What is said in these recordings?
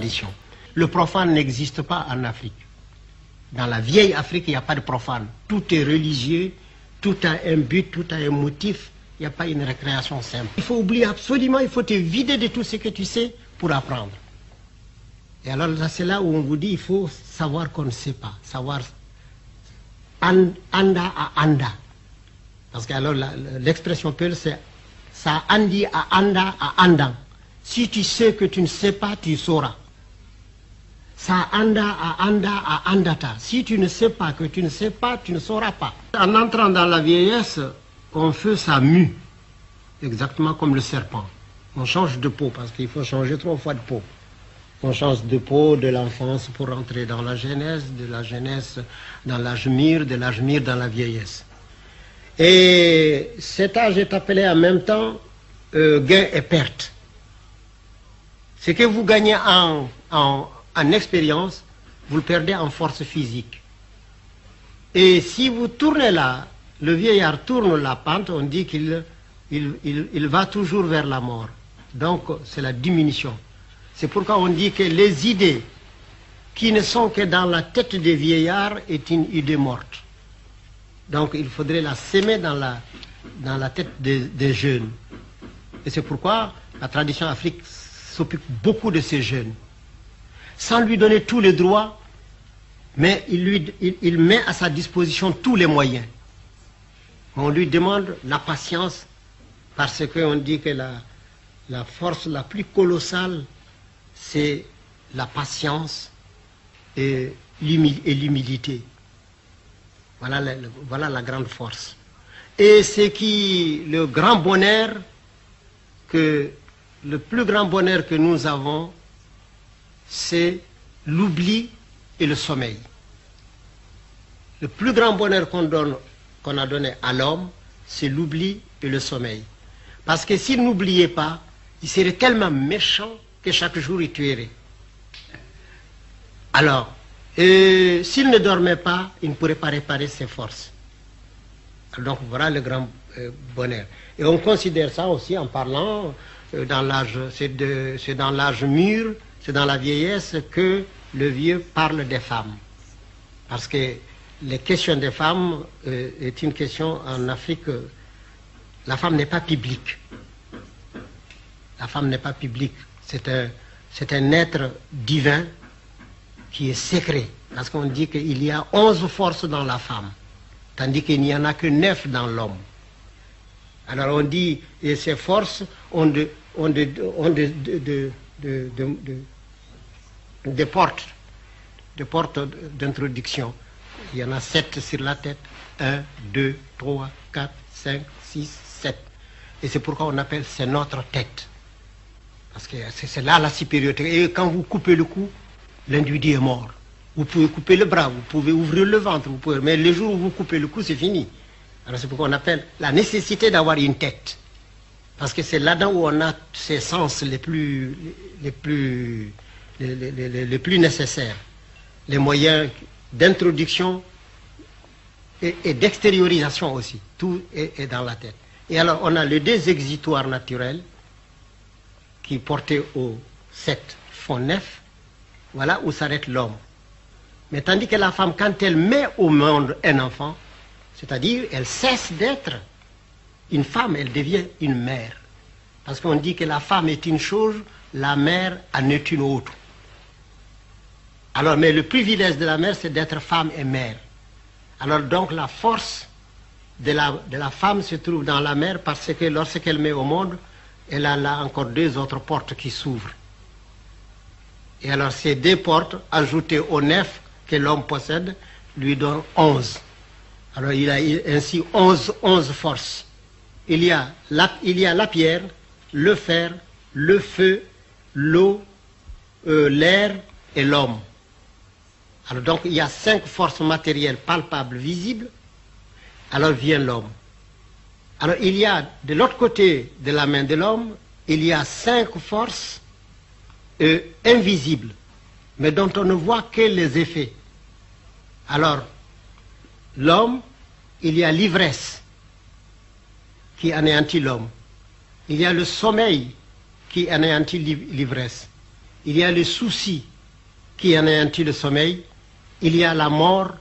tradition. Le profane n'existe pas en Afrique. Dans la vieille Afrique, il n'y a pas de profane. Tout est religieux, tout a un but, tout a un motif. Il n'y a pas une récréation simple. Il faut oublier absolument, il faut te vider de tout ce que tu sais pour apprendre. Et alors c'est là où on vous dit, il faut savoir qu'on ne sait pas, savoir anda à anda. Parce que alors l'expression peul, c'est ça andi à anda à andang. Si tu sais que tu ne sais pas, tu sauras. Ça anda à anda à andata. Si tu ne sais pas que tu ne sais pas, tu ne sauras pas. En entrant dans la vieillesse, on fait ça mue, exactement comme le serpent. On change de peau, parce qu'il faut changer 3 fois de peau. On change de peau de l'enfance pour entrer dans la jeunesse, de la jeunesse dans l'âge mûr, de l'âge mûr dans la vieillesse. Et cet âge est appelé en même temps gain et perte. Ce que vous gagnez en expérience, vous le perdez en force physique. Et si vous tournez là, le vieillard tourne la pente, on dit qu'il va toujours vers la mort. Donc c'est la diminution. C'est pourquoi on dit que les idées qui ne sont que dans la tête des vieillards est une idée morte. Donc il faudrait la s'aimer dans la tête des jeunes. Et c'est pourquoi la tradition africaine s'occupe beaucoup de ces jeunes. Sans lui donner tous les droits, mais il met à sa disposition tous les moyens. On lui demande la patience, parce qu'on dit que la force la plus colossale, c'est la patience et l'humilité. Voilà la grande force. Et c'est le grand bonheur, le plus grand bonheur que nous avons, c'est l'oubli et le sommeil. Le plus grand bonheur qu'on a donné à l'homme, c'est l'oubli et le sommeil. Parce que s'il n'oubliait pas, il serait tellement méchant que chaque jour il tuerait. Alors, s'il ne dormait pas, il ne pourrait pas réparer ses forces. Donc voilà le grand bonheur. Et on considère ça aussi en parlant dans l'âge, c'est dans l'âge mûr, c'est dans la vieillesse que le vieux parle des femmes. Parce que les questions des femmes est une question en Afrique. La femme n'est pas publique. La femme n'est pas publique. C'est un être divin qui est secret. Parce qu'on dit qu'il y a 11 forces dans la femme, tandis qu'il n'y en a que 9 dans l'homme. Alors on dit, et ces forces ont des portes d'introduction. Il y en a 7 sur la tête. 1, 2, 3, 4, 5, 6, 7. Et c'est pourquoi on appelle c'est notre tête. Parce que c'est là la supériorité. Et quand vous coupez le cou, l'individu est mort. Vous pouvez couper le bras, vous pouvez ouvrir le ventre, mais le jour où vous coupez le cou, c'est fini. Alors c'est pourquoi on appelle la nécessité d'avoir une tête. Parce que c'est là-dedans où on a ces sens les plus nécessaires. Les moyens d'introduction et d'extériorisation aussi. Tout est dans la tête. Et alors on a les 2 exutoires naturels qui portés au 7 font 9. Voilà où s'arrête l'homme. Mais tandis que la femme, quand elle met au monde un enfant, c'est-à-dire elle cesse d'être une femme, elle devient une mère. Parce qu'on dit que la femme est une chose, la mère en est une autre. Alors, mais le privilège de la mère, c'est d'être femme et mère. Alors donc la force de la femme se trouve dans la mère, parce que lorsqu'elle met au monde, elle a là encore 2 autres portes qui s'ouvrent. Et alors ces 2 portes, ajoutées aux 9 que l'homme possède, lui donnent 11. Alors il a ainsi 11 forces. Il y a la pierre, le fer, le feu, l'eau, l'air et l'homme. Alors donc il y a 5 forces matérielles palpables, visibles. Alors vient l'homme. Alors il y a de l'autre côté de la main de l'homme, il y a 5 forces invisibles, mais dont on ne voit que les effets. Alors l'homme, il y a l'ivresse qui anéantit l'homme. Il y a le sommeil qui anéantit l'ivresse. il y a le souci qui anéantit le sommeil, il y a la mort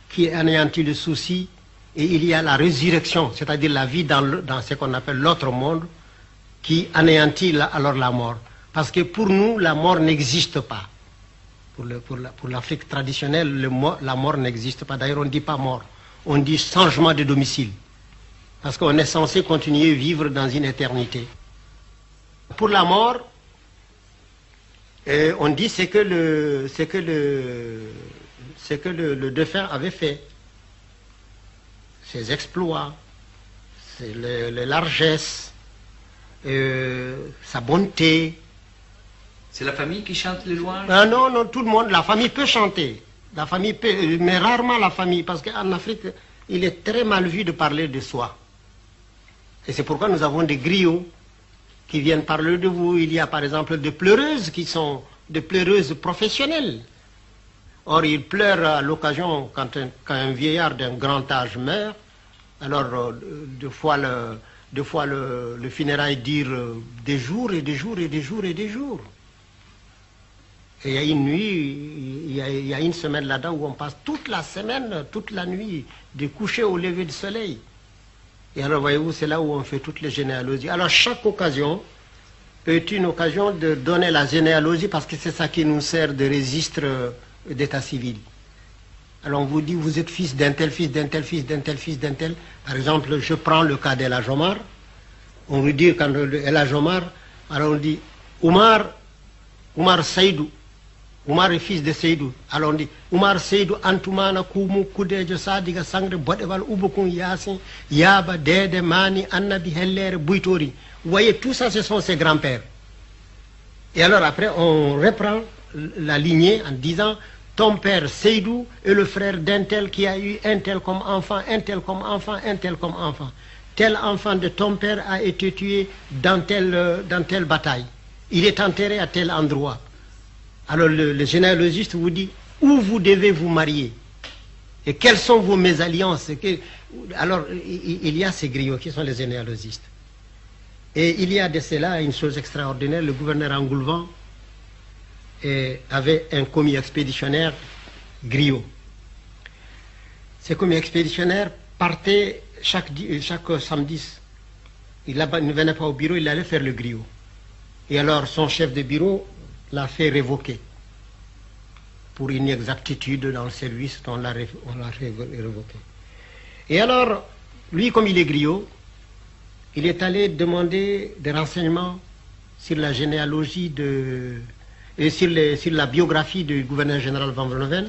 qui anéantit le souci, et il y a la résurrection, c'est-à-dire la vie dans ce qu'on appelle l'autre monde, qui anéantit alors la mort. Parce que pour nous, la mort n'existe pas. Pour l'Afrique traditionnelle, la mort n'existe pas. D'ailleurs, on ne dit pas mort, on dit changement de domicile. Parce qu'on est censé continuer à vivre dans une éternité. Pour la mort, on dit ce que le défunt avait fait. Ses exploits, les largesses, sa bonté. C'est la famille qui chante les louanges? Non, non, tout le monde, la famille peut chanter. La famille peut, mais rarement la famille, parce qu'en Afrique, il est très mal vu de parler de soi. Et c'est pourquoi nous avons des griots qui viennent parler de vous. Il y a par exemple des pleureuses qui sont des pleureuses professionnelles. Or, ils pleurent à l'occasion quand un vieillard d'un grand âge meurt. Alors, deux fois le funérail dure des jours et des jours et des jours et des jours. Et il y a une nuit, il y a une semaine là-dedans où on passe toute la semaine, toute la nuit, du coucher au lever du soleil. Et alors, voyez-vous, c'est là où on fait toutes les généalogies. Alors, chaque occasion est une occasion de donner la généalogie parce que c'est ça qui nous sert de registre d'état civil. Alors, on vous dit, vous êtes fils d'un tel, fils d'un tel, fils d'un tel, fils d'un tel. Par exemple, je prends le cas d'El Hadj Omar. On vous dit, quand El Hadj Omar, alors on dit, Omar Seydou. Omar est fils de Seydou. Alors on dit, Omar Seydou, Antoumana, Koumou, Koudejo, Sadiga, Sangre, Bodewal, Ouboukoun, Yassin, Yaba, Dede, Mani, Annabi, Heller, Bouitori. Vous voyez, tout ça, ce sont ses grands-pères. Et alors après, on reprend la lignée en disant, ton père Seydou est le frère d'un tel qui a eu un tel comme enfant, un tel comme enfant, un tel comme enfant. Tel enfant de ton père a été tué dans telle bataille. Il est enterré à tel endroit. Alors le généalogiste vous dit où vous devez vous marier et quelles sont vos mésalliances. Alors il y a ces griots qui sont les généalogistes. Et il y a de cela une chose extraordinaire. Le gouverneur Engoulevent avait un commis expéditionnaire griot. Ces commis expéditionnaires partaient chaque samedi. Il ne venait pas au bureau, il allait faire le griot. Et alors son chef de bureau l'a fait révoquer pour inexactitude dans le service, on l'a révoqué. Et alors, lui, comme il est griot, il est allé demander des renseignements sur la généalogie et sur la biographie du gouverneur général Van Vollenhoven,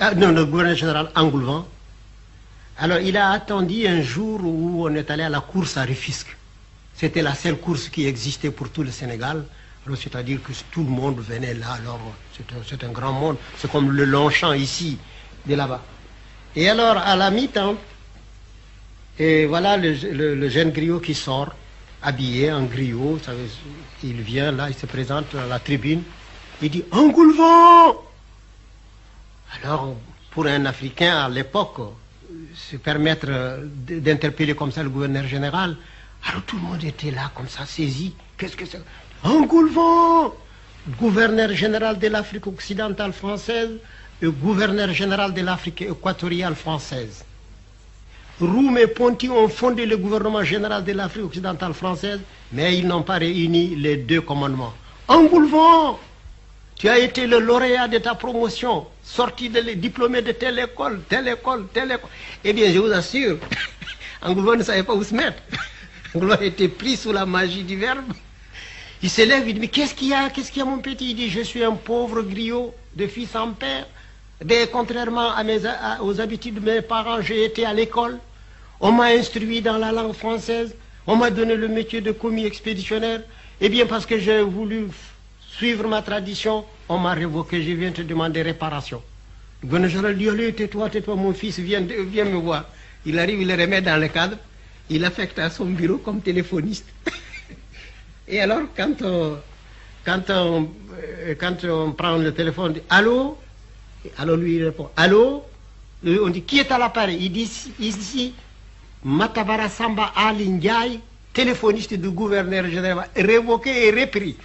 le gouverneur général Engoulevent. Alors, il a attendu un jour où on est allé à la course à Rufisque. C'était la seule course qui existait pour tout le Sénégal. C'est-à-dire que tout le monde venait là. Alors, c'est un grand monde. C'est comme le Longchamp ici, de là-bas. Et alors, à la mi-temps, et voilà le jeune griot qui sort, habillé en griot. Il vient là, il se présente à la tribune. Il dit « Engoulevent !» Alors, pour un Africain à l'époque, se permettre d'interpeller comme ça le gouverneur général, alors tout le monde était là, comme ça, saisi. Qu'est-ce que c'est? Engoulevent, gouverneur général de l'Afrique occidentale française et gouverneur général de l'Afrique équatoriale française. Roum et Ponty ont fondé le gouvernement général de l'Afrique occidentale française, mais ils n'ont pas réuni les deux commandements. Engoulevent, tu as été le lauréat de ta promotion, sorti diplômé de telle école, telle école, telle école. Eh bien, je vous assure, Engoulevent ne savait pas où se mettre. Engoulevent était pris sous la magie du verbe. Il se lève, il dit, mais qu'est-ce qu'il y a mon petit? Il dit, je suis un pauvre griot de fils en père. Contrairement aux habitudes de mes parents, j'ai été à l'école. On m'a instruit dans la langue française. On m'a donné le métier de commis expéditionnaire. Eh bien, parce que j'ai voulu suivre ma tradition, on m'a révoqué. Je viens te demander réparation. Le gouverneur général dit, allez, tais-toi, mon fils, viens me voir. Il arrive, il le remet dans le cadre. Il affecte à son bureau comme téléphoniste. Et alors, quand on prend le téléphone, on dit « Allô ?» Alors lui, il répond « Allô ?» On dit « Qui est à l'appareil ?» Il dit « Ici, Matabara Samba Ali Ndiaye, téléphoniste du gouverneur général, révoqué et repris. »